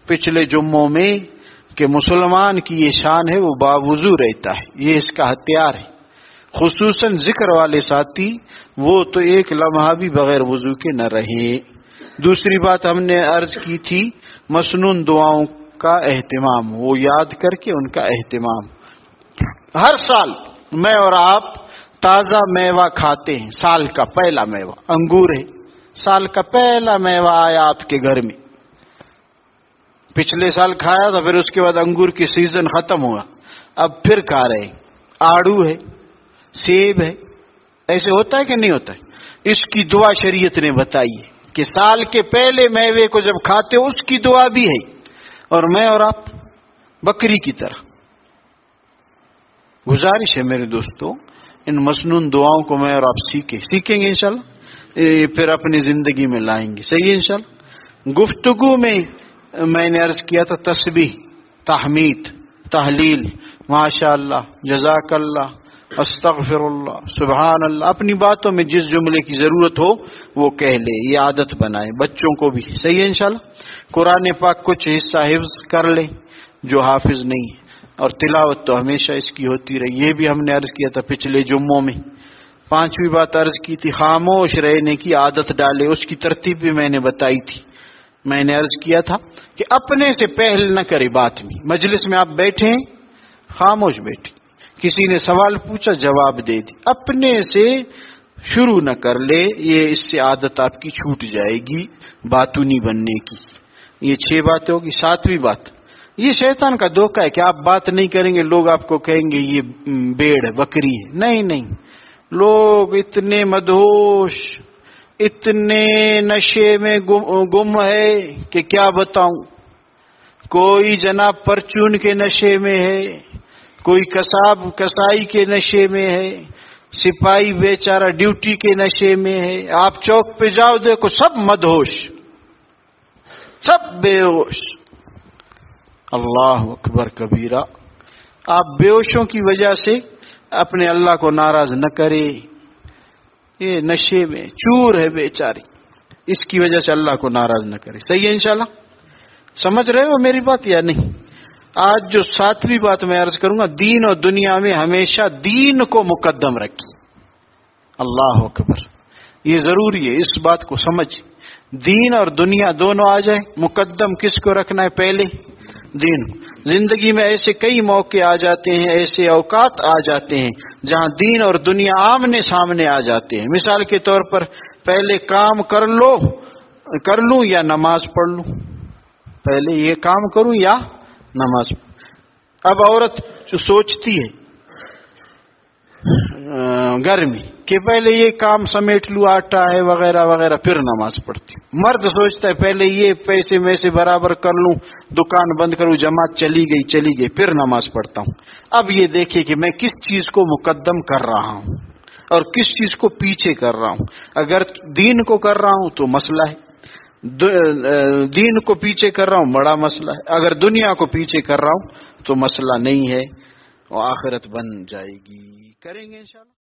پچھلے جمعوں میں کہ مسلمان کی یہ شان ہے وہ باوضو رہتا ہے، یہ اس کا ہتھیار ہے. خصوصاً ذکر والے ساتھی وہ تو ایک لمحہ بھی بغیر وضو کے نہ رہے. دوسری بات ہم نے عرض کی تھی مسنون دعاؤں کا اہتمام، وہ یاد کر کے ان کا اہتمام. ہر سال میں اور آپ تازہ میوہ کھاتے ہیں. سال کا پہلا میوہ انگور ہے. سال کا پہلا میوہ آیا آپ کے گھر میں، پچھلے سال کھایا تھا، پھر اس کے بعد انگور کی سیزن ختم ہوا، اب پھر کھا رہے ہیں. آڑو ہے، سیب ہے. ایسے ہوتا ہے کہ نہیں ہوتا ہے؟ اس کی دعا شریعت نے بتائی ہے کہ سال کے پہلے میوے کو جب کھاتے ہو اس کی دعا بھی ہے. اور میں اور آپ بکری کی طرح. گزارش ہے میرے دوستوں، ان مسنون دعاؤں کو میں اور آپ سیکھیں گے انشاءاللہ، پھر اپنی زندگی میں لائیں گے. صحیح ہے انشاءاللہ. گفتگو میں نے عرض کیا تھا تسبیح، تحمید، تحلیل، ماشاء اللہ، جزاک اللہ، استغفر اللہ، سبحان اللہ. اپنی باتوں میں جس جملے کی ضرورت ہو وہ کہہ لے، یہ عادت بنائے بچوں کو بھی. صحیح ہے انشاءاللہ. قرآن پاک کچھ حصہ حفظ کر لے جو حافظ نہیں ہے، اور تلاوت تو ہمیشہ اس کی ہوتی رہی. یہ بھی ہم نے عرض کیا تھا پچھلے جمعوں میں. پانچویں بات عرض کی تھی خاموش رہنے کی عادت ڈالے، اس کی ترتیب بھی میں نے بتائی تھی. میں نے عرض کیا تھا کہ اپنے سے پہل نہ کرے بات میں. مجلس میں آپ بیٹھے ہیں، خاموش بیٹھے، کسی نے سوال پوچھا جواب دے دی، اپنے سے شروع نہ کر لے. یہ اس سے عادت آپ کی چھوٹ جائے گی باتونی بننے کی. یہ 6 باتیں ہوگی. 7ویں بات، یہ شیطان کا دھوکہ ہے کہ آپ بات نہیں کریں گے، لوگ آپ کو کہیں گے یہ بیڑ بکری ہے. نہیں، لوگ اتنے مدہوش، اتنے نشے میں گم ہے کہ کیا بتاؤں. کوئی جناب پرچون کے نشے میں ہے، کوئی کسائی کے نشے میں ہے، سپاہی بیچارہ ڈیوٹی کے نشے میں ہے. آپ چوک پہ جاؤ دیکھو سب مدہوش، سب بے ہوش. اللہ اکبر کبیرہ. آپ بے ہوشوں کی وجہ سے اپنے اللہ کو ناراض نہ کرے. یہ نشے میں چور ہے بیچاری، اس کی وجہ سے اللہ کو ناراض نہ کرے. صحیح ہے انشاءاللہ. سمجھ رہے ہو میری بات یا نہیں؟ آج جو 7ویں بات میں عرض کروں گا، دین اور دنیا میں ہمیشہ دین کو مقدم رکھیں. اللہ اکبر. یہ ضروری ہے، اس بات کو سمجھ. دین اور دنیا دونوں آ جائے، مقدم کس کو رکھنا ہے؟ پہلے دین. زندگی میں ایسے کئی موقع آ جاتے ہیں، ایسے اوقات آ جاتے ہیں جہاں دین اور دنیا آمنے سامنے آ جاتے ہیں. مثال کے طور پر پہلے کام کر لوں یا نماز پڑھ لوں. پہلے یہ کام کروں یا نماز. اب عورت جو سوچتی ہے گھر میں کہ پہلے یہ کام سمیٹ لوں، آٹا ہے وغیرہ وغیرہ، پھر نماز پڑھتی. مرد سوچتا ہے پہلے یہ پیسے میں سے برابر کر لوں، دکان بند کروں، جماعت چلی گئی پھر نماز پڑھتا ہوں. اب یہ دیکھیں کہ میں کس چیز کو مقدم کر رہا ہوں اور کس چیز کو پیچھے کر رہا ہوں. اگر دین کو کر رہا ہوں تو مسئلہ ہے، دین کو پیچھے کر رہا ہوں بڑا مسئلہ ہے. اگر دنیا کو پیچھے کر رہا ہوں تو مسئلہ نہیں ہے، اور آخرت بن جائے گی. کریں گے انشاءاللہ.